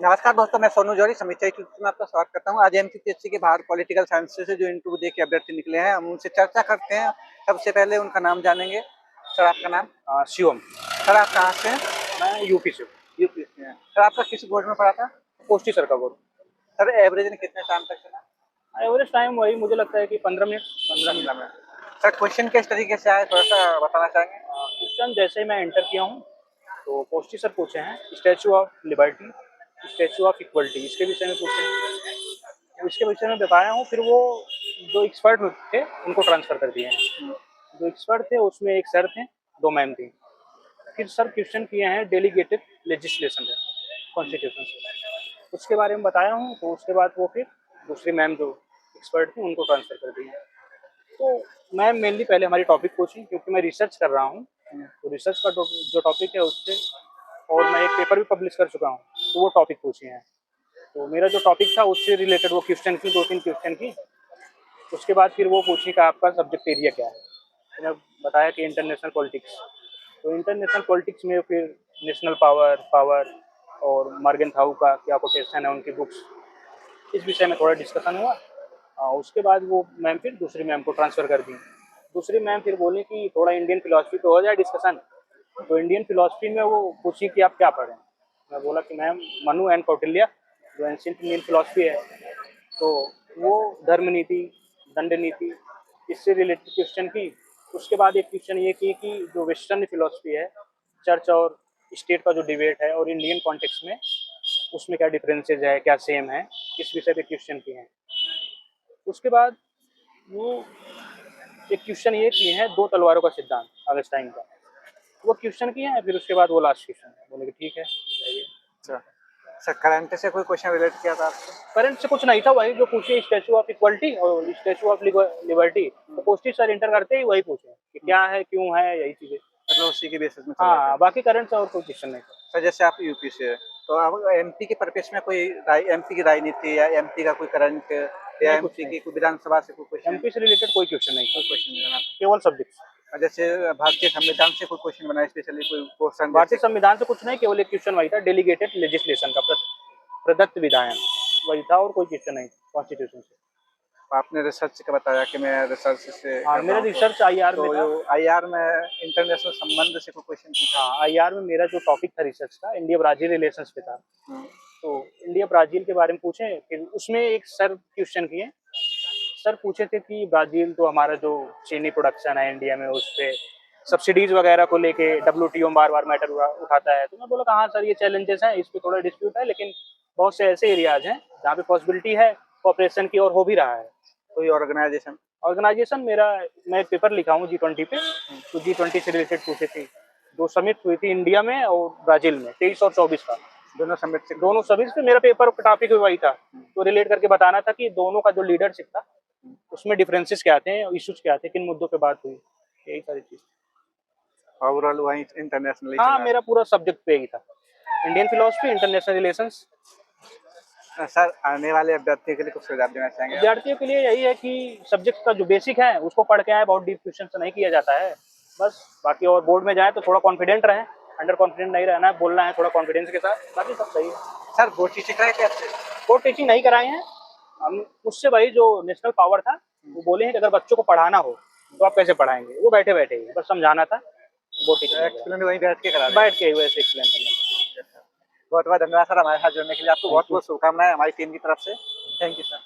नमस्कार दोस्तों, मैं सोनू जौहरी समीक्षा यूट्यूब में आपका स्वागत करता हूँ। आज एमपीपीएससी के बाहर पॉलिटिकल साइंस से जो इंटरव्यू दे के अभ्यर्थी निकले हैं, हम उनसे चर्चा करते हैं। सबसे पहले उनका नाम जानेंगे। सर, आपका नाम? शिवम। सर, आप कहाँ से हैं? मैं यूपी से। यूपी से हैं। सर, आपका किस बोर्ड में पढ़ा था? पोस्टी सर का बोर्ड। सर, एवरेज में कितने टाइम तक चला? एवरेज टाइम वही मुझे लगता है कि 15 मिनट। 15 मिनट। सर, क्वेश्चन किस तरीके से आए, थोड़ा सा बताना चाहेंगे? क्वेश्चन जैसे ही मैं एंटर किया हूँ तो पोस्टी सर पूछे हैं statue of liberty, statue of equality, इसके विषय में पूछे हैं। इसके विषय में बताया हूँ। फिर वो जो एक्सपर्ट थे उनको ट्रांसफ़र कर दिए हैं। जो एक्सपर्ट थे उसमें एक सर थे, 2 मैम थी। फिर सर क्वेश्चन किए हैं डेलीगेटेड लेजिस्लेशन है कॉन्स्टिट्यूशन से, उसके बारे में बताया हूँ। तो उसके बाद वो फिर दूसरी मैम जो एक्सपर्ट थी उनको ट्रांसफ़र कर दिए। तो मैम मेनली पहले हमारी टॉपिक पूछी, क्योंकि मैं रिसर्च कर रहा हूँ। तो रिसर्च का जो टॉपिक है उससे, और मैं एक पेपर भी पब्लिश कर चुका हूँ, तो वो टॉपिक पूछे हैं। तो मेरा जो टॉपिक था उससे रिलेटेड वो क्वेश्चन की 2-3 क्वेश्चन की। उसके बाद फिर वो पूछी कि आपका सब्जेक्ट एरिया क्या है। तो मैं बताया कि इंटरनेशनल पॉलिटिक्स। तो इंटरनेशनल पॉलिटिक्स में फिर नेशनल पावर और मॉर्गन थाऊ का क्या कोटेशन है उनकी बुक्स, इस विषय में थोड़ा डिस्कशन हुआ। उसके बाद वो मैम फिर दूसरी मैम को ट्रांसफ़र कर दी। दूसरी मैम फिर बोली कि थोड़ा इंडियन फिलॉसफी पे हो जाए डिस्कशन। तो इंडियन फिलॉसफी में वो पूछी कि आप क्या पढ़ें। मैं बोला कि मैम मनु एंड कौटिल्य जो एंशिएंट इंडियन फिलॉसफी है। तो वो धर्म नीति, दंड नीति, इससे रिलेटेड क्वेश्चन की। उसके बाद एक क्वेश्चन ये की कि जो वेस्टर्न फिलॉसफी है, चर्च और स्टेट का जो डिबेट है और इंडियन कॉन्टेक्स्ट में उसमें क्या डिफरेंसेस है, क्या सेम है, इस विषय पे क्वेश्चन किए हैं। उसके बाद वो एक क्वेश्चन ये किए हैं, 2 तलवारों का सिद्धांत ऑगस्टाइन का, वो क्वेश्चन किए हैं। फिर उसके बाद वो लास्ट क्वेश्चन है, बोले कि ठीक है जाइए। अच्छा। सर, करंट से कोई क्वेश्चन रिलेट किया था आपसे? करंट से कुछ नहीं था, वही जो पूछे स्टैचू ऑफ इक्वलिटी और स्टैचू ऑफ लिबर्टी। तो पोस्टी सर इंटर करते ही वही पूछे कि क्या है, क्यों है, यही चीजें। मतलब उसी के बेसिस में चला गया। हाँ, बाकी करंट से और कोई क्वेश्चन नहीं था। सर, जैसे आप यूपी से हैं, तो आप एमपी के परिप्रेक्ष्य में कोई एमपी की राजनीति या एमपी का कोई करंट या नहीं, कुछ एमपी नहीं। की कोई विधानसभा से कोई क्वेश्चन? एमपी से रिलेटेड कोई क्वेश्चन नहीं था, कोई क्वेश्चन नहीं बना? केवल सब्जेक्ट। और जैसे भारतीय संविधान से कोई क्वेश्चन बना, स्पेशली कोई क्वेश्चन भारतीय जैसे? संविधान से कुछ नहीं, केवल एक क्वेश्चन वही था, डेलीगेटेड लेजिस्लेशन का प्रदत्त विधायन, वही था और कोई क्वेश्चन नहीं कॉन्स्टिट्यूशन से। आपने रिसर्च का बताया कि मैं रिसर्च से हाँ, कर रहा मेरा हूँ, रिसर्च आईआर में तो था। जो आईआर में इंटरनेशनल संबंध से कोई क्वेश्चन पूछा? हाँ, आईआर में मेरा जो टॉपिक था रिसर्च का, इंडिया ब्राजील रिलेशंस पे था। हम्म, तो इंडिया ब्राजील के बारे में पूछे। फिर उसमें एक सर क्वेश्चन किए। सर पूछे थे कि ब्राजील तो हमारा जो चीनी प्रोडक्शन है इंडिया में, उस पे सब्सिडीज वगैरह को लेके डब्ल्यूटीओ बार-बार मैटर उठाता है। तो मैं बोला कहाँ सर ये चैलेंजेस हैं, इस पे थोड़ा डिस्प्यूट है, लेकिन बहुत से ऐसे एरियाज हैं जहाँ पे पॉसिबिलिटी है कोऑपरेशन की और हो भी रहा है। कोई ऑर्गेनाइजेशन? ऑर्गेनाइजेशन मेरा, मैं एक पेपर लिखा हूँ G20 पे। तो G20 से रिलेटेड पूछे थे। 2 समिट हुई थी इंडिया में और ब्राजील में, 23 और 24 का। दोनों समिट से? दोनों समिट पे मेरा पेपर का टॉपिक वही था। तो रिलेट करके बताना था कि दोनों का जो लीडरशिप था उसमें डिफरेंसेस क्या थे, इश्यूज क्या थे, किन मुद्दों पे बात हुई, यही सारी चीज। ओवरऑल वही इंटरनेशनली हाँ, चला? मेरा पूरा सब्जेक्ट पे ही था, Indian philosophy, international relations. Sir, आने वाले अभ्यर्थियों के लिए कुछ सुझाव देना चाहेंगे आप? विद्यार्थियों के लिए यही है कि सब्जेक्ट का जो बेसिक है उसको पढ़ के आए, बहुत डीप क्वेश्चन से नहीं किया जाता है बस। बाकी और बोर्ड में जाए तो थोड़ा कॉन्फिडेंट रहें, अंडर कॉन्फिडेंट नहीं रहना है, बोलना है थोड़ा कॉन्फिडेंस के साथ, बाकी सब सही है। सर, बोर्ड टीचिंग कराए थे आपसे? कोर्ट टीचिंग नहीं कराए हैं हम। उससे भाई जो नेशनल पावर था वो बोले हैं कि अगर बच्चों को पढ़ाना हो तो आप कैसे पढ़ाएंगे, वो बैठे बैठे ही बस समझाना था। बोर्ड टीचिंग एक्सप्लेन वहीं बैठ के करा बैठ के वैसे एक्सप्लेन करना। बहुत बहुत धन्यवाद सर, हमारे साथ जुड़ने के लिए। आपको बहुत थैंक यू। बहुत शुभकामनाएं हमारी टीम की तरफ से। Thank you sir.